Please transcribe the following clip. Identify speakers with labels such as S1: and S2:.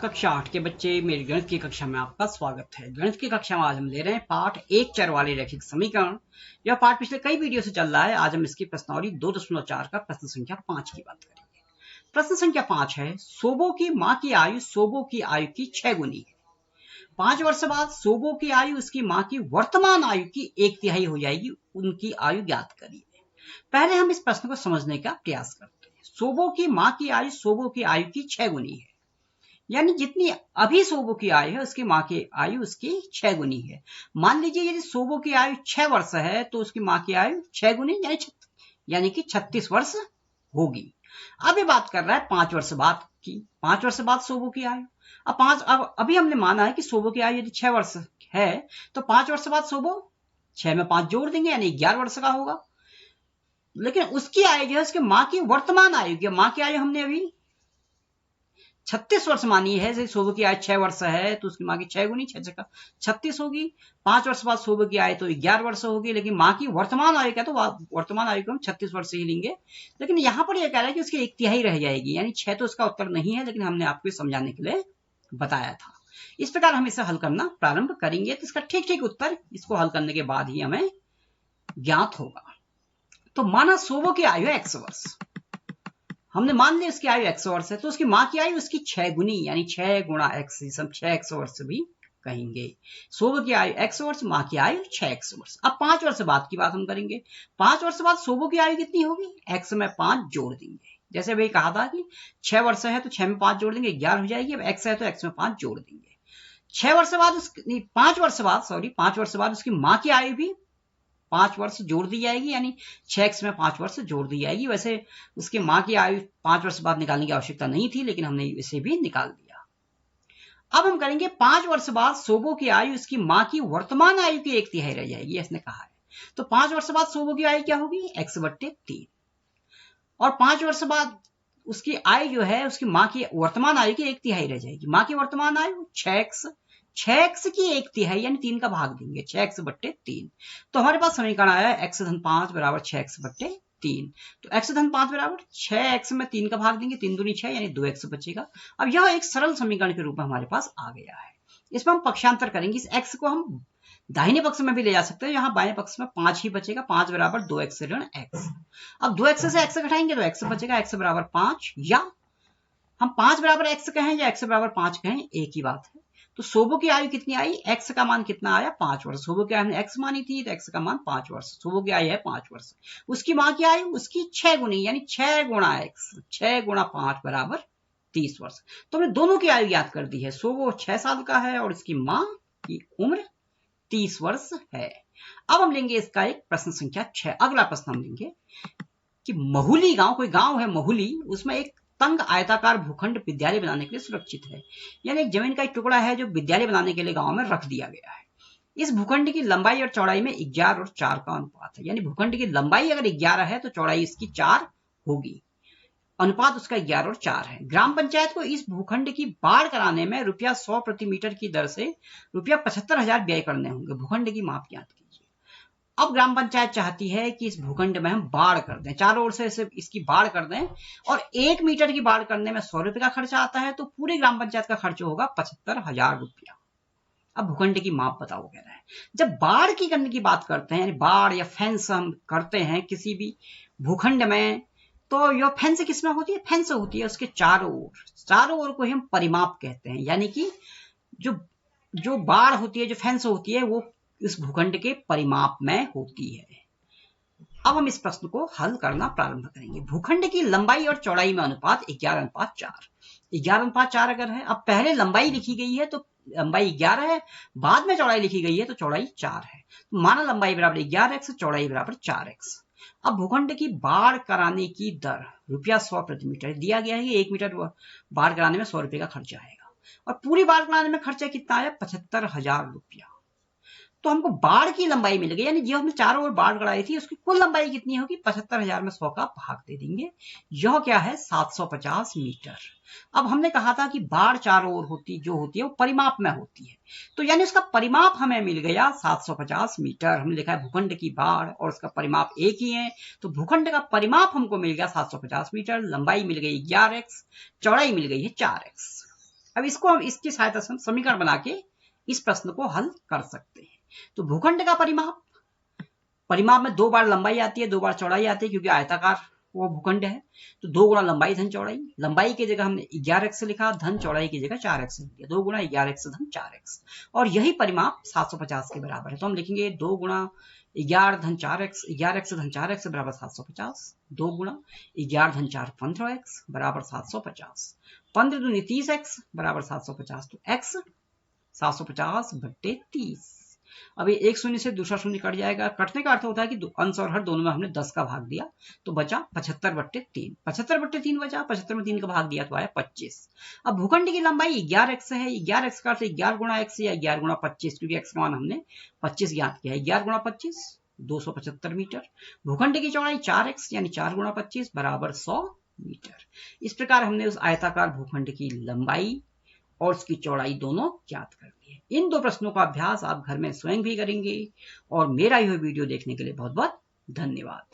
S1: कक्षा 8 के बच्चे, मेरी गणित की कक्षा में आपका स्वागत है। गणित की कक्षा में आज हम ले रहे हैं पाठ एक चर वाले रैखिक समीकरण। यह पाठ पिछले कई वीडियो से चल रहा है। आज हम इसकी प्रश्नावली 2.4 का प्रश्न संख्या 5 की बात करेंगे। प्रश्न संख्या 5 है, सोबो की माँ की आयु सोबो की आयु की 6 गुनी है। 5 वर्ष बाद सोबो की आयु उसकी माँ की वर्तमान आयु की 1/3 हो जाएगी। उनकी आयु ज्ञात करिए। पहले हम इस प्रश्न को समझने का प्रयास करते हैं। सोबो की माँ की आयु सोबो की आयु की 6 गुनी है, यानी जितनी अभी सोबो की आयु है उसकी माँ की आयु उसकी 6 गुनी है। मान लीजिए यदि सोबो की आयु 6 वर्ष है तो उसकी माँ की आयु 6 गुनी यानी कि 36 वर्ष होगी। अब ये बात कर रहा है 5 वर्ष बाद की। 5 वर्ष बाद सोबो की आयु, अब अभी हमने माना है कि सोबो की आयु यदि 6 वर्ष है तो 5 वर्ष बाद सोबो 6 में 5 जोड़ देंगे यानी 11 वर्ष का होगा। लेकिन उसकी आयु जो है उसके माँ की वर्तमान आयु की, माँ की आयु हमने अभी 36 वर्ष मानी है। जैसे सोबो की आयु 6 वर्ष है तो उसकी माँ की 6 गुनी 6 का 36 होगी। 5 वर्ष बाद सोबो की आयु तो 11 वर्ष होगी, लेकिन माँ की वर्तमान आयु क्या, तो वर्तमान आयु को हम 36 वर्ष ही लेंगे। लेकिन यहाँ पर यह कह रहा है कि उसकी 1/3 रह जाएगी, यानी 6 तो उसका उत्तर नहीं है, लेकिन हमने आपको समझाने के लिए बताया था। इस प्रकार हम इसे हल करना प्रारंभ करेंगे तो इसका ठीक ठीक उत्तर इसको हल करने के बाद ही हमें ज्ञात होगा। तो माना सोबो की आयु है x वर्ष, हमने मान लिया उसकी आयु 100 वर्ष है, तो उसकी माँ की आयु उसकी 6 गुनी यानी 6 गुणा x, हम 6 वर्ष भी कहेंगे। सोबो की आयु 100 वर्ष, माँ की आयु 6 वर्ष। अब 5 वर्ष बाद की बात हम करेंगे। 5 वर्ष बाद सोबो की आयु कितनी होगी, x में 5 जोड़ देंगे। जैसे भाई कहा था कि 6 वर्ष है तो 6 में 5 जोड़ देंगे 11 हो जाएगी। अब x है तो x में 5 जोड़ देंगे। 5 वर्ष बाद 5 वर्ष बाद उसकी माँ की आयु भी 5 वर्ष जोड़ दी जाएगी, यानी 6x में 5 वर्ष जोड़ दी जाएगी। वैसे उसकी माँ की आयु 5 वर्ष बाद निकालने की आवश्यकता नहीं थी, लेकिन हमने इसे भी निकाल दिया। अब हम करेंगे 5 वर्ष बाद सोबो की आयु उसकी माँ की वर्तमान आयु की 1/3 रह जाएगी, इसने कहा है। तो 5 वर्ष बाद सोबो की आयु क्या होगी, x/3। और 5 वर्ष बाद उसकी आयु जो है उसकी माँ की वर्तमान आयु की 1/3 रह जाएगी। माँ की वर्तमान आयु 6x की 1/3 यानी 3 का भाग देंगे, 6x/3। तो हमारे पास समीकरण आया x/5 बराबर 6x/3। तो x/5 बराबर 6x में 3 का भाग देंगे, 3 दूनी 6 यानी 2x बचेगा। अब यह एक सरल समीकरण के रूप में हमारे पास आ गया है। इसमें हम पक्षांतर करेंगे, इस x को हम दाहिने पक्ष में भी ले जा सकते हैं। यहाँ बाएं पक्ष में 5 ही बचेगा, 5 बराबर 2x ऋण x। अब 2x से x घटाएंगे तो x बचेगा, x बराबर 5, या हम 5 बराबर x कहें या x बराबर 5 कहें एक ही बात है। तो सोबो की आयु कितनी आई, x का मान कितना आया, 5 वर्ष। सोबो की आयु हमने x मानी थी तो x का मान 5 वर्ष। सोबो की आयु है 5 वर्ष। उसकी माँ की आयु उसकी 6 गुनी यानी 6 गुणा x, 6 गुणा 5 बराबर 30 वर्ष। तो हमने दोनों की आयु याद कर दी है। सोबो 6 साल का है और इसकी माँ की उम्र 30 वर्ष है। अब हम लेंगे इसका एक प्रश्न संख्या 6। अगला प्रश्न हम लेंगे कि महुली गांव, कोई गांव है महुली, उसमें एक तंग आयताकार भूखंड विद्यालय बनाने के लिए सुरक्षित है, यानी एक जमीन का एक टुकड़ा है जो विद्यालय बनाने के लिए गांव में रख दिया गया है। इस भूखंड की लंबाई और चौड़ाई में 11 और 4 का अनुपात है, यानी भूखंड की लंबाई अगर 11 है तो चौड़ाई इसकी 4 होगी। अनुपात उसका 11 और 4 है। ग्राम पंचायत को इस भूखंड की बाढ़ कराने में रुपया 100 प्रति मीटर की दर से रुपया 75,000 व्यय करने होंगे। भूखंड की माप याद कीजिए। अब ग्राम पंचायत चाहती है कि इस भूखंड में हम बाढ़ कर दें, चारों ओर से इसकी बाढ़ कर दें, और 1 मीटर की बाढ़ करने में 100 रुपए का खर्चा आता है, तो पूरे ग्राम पंचायत का खर्च होगा 75,000 रुपया। अब भूखंड की माप बताओ कह रहा है। जब बाढ़ की करने की बात करते हैं, यानी बाढ़ या फेंस हम करते हैं किसी भी भूखंड में, तो यह फेंस किसमें होती है, फेंस होती है उसके चारों ओर को हम परिमाप कहते हैं, यानी कि जो बाढ़ होती है, जो फेंस होती है, वो इस भूखंड के परिमाप में होती है। अब हम इस प्रश्न को हल करना प्रारंभ करेंगे। भूखंड की लंबाई और चौड़ाई में अनुपात 11:4। 11:4 अगर है, अब पहले लंबाई लिखी गई है तो लंबाई 11 है, बाद में चौड़ाई लिखी गई है तो चौड़ाई 4 है। तो माना लंबाई बराबर 11x, चौड़ाई बराबर 4x। अब भूखंड की बाढ़ कराने की दर रुपया 100 प्रति मीटर दिया गया है। 1 मीटर बाढ़ कराने में 100 रुपए का खर्चा आएगा, और पूरी बाढ़ कराने में खर्चा कितना आया, 75,000 रुपया। तो हमको बाढ़ की लंबाई मिल गई, यानी जो हमने चारों ओर बाढ़ गड़ाई थी उसकी कुल लंबाई कितनी होगी, 75,000 में 100 का भाग दे देंगे। यह क्या है, 750 मीटर। अब हमने कहा था कि बाढ़ चारों ओर जो होती है वो परिमाप में होती है, तो यानी उसका परिमाप हमें मिल गया 750 मीटर। हमने लिखा है भूखंड की बाढ़ और उसका परिमाप एक ही है, तो भूखंड का परिमाप हमको मिल गया 750 मीटर। लंबाई मिल गई 11x, चौड़ाई मिल गई है 4x। अब इसको हम इसकी सहायता से हम समीकरण बना के इस प्रश्न को हल कर सकते हैं। तो भूखंड का परिमाप में 2 बार लंबाई आती है, 2 बार चौड़ाई आती है, क्योंकि आयताकार वो भूखंड है। तो 2 गुणा लंबाई धन चौड़ाई, लंबाई की जगह हमने 11x लिखा, धन चौड़ाई की जगह 4x लिख दिया, 2 गुणा 11x धन 4x, और यही परिमाप 750 के बराबर है। तो हम लिखेंगे 2 गुणा 11 धन 4x, 11x धन 4x बराबर 750, 2 गुणा 11 धन 4 15x बराबर 750, 15 दूनी 30x बराबर 750, तो x 750/30। अब ये एक शून्य से दूसरा शून्य कट जाएगा। कटने का अर्थ होता है कि अंश और हर दोनों में हमने 10 का भाग दिया, तो बचा 75/3। 75/3 बचा, 75 में 3 का भाग दिया तो आया 25। अब भूखंड की लंबाई 11x है, 11x का अर्थ 11 गुणा x या 11 गुणा 25, क्योंकि x का मान हमने 25 ज्ञात किया है। 11 गुणा 25 275 मीटर। भूखंड की चौड़ाई 4x यानी 4 गुणा 25 बराबर 100 मीटर। इस प्रकार हमने उस आयताकार भूखंड की लंबाई और उसकी चौड़ाई दोनों ज्ञात कर ली है। इन 2 प्रश्नों का अभ्यास आप घर में स्वयं भी करेंगे। और मेरा यह वीडियो देखने के लिए बहुत बहुत धन्यवाद।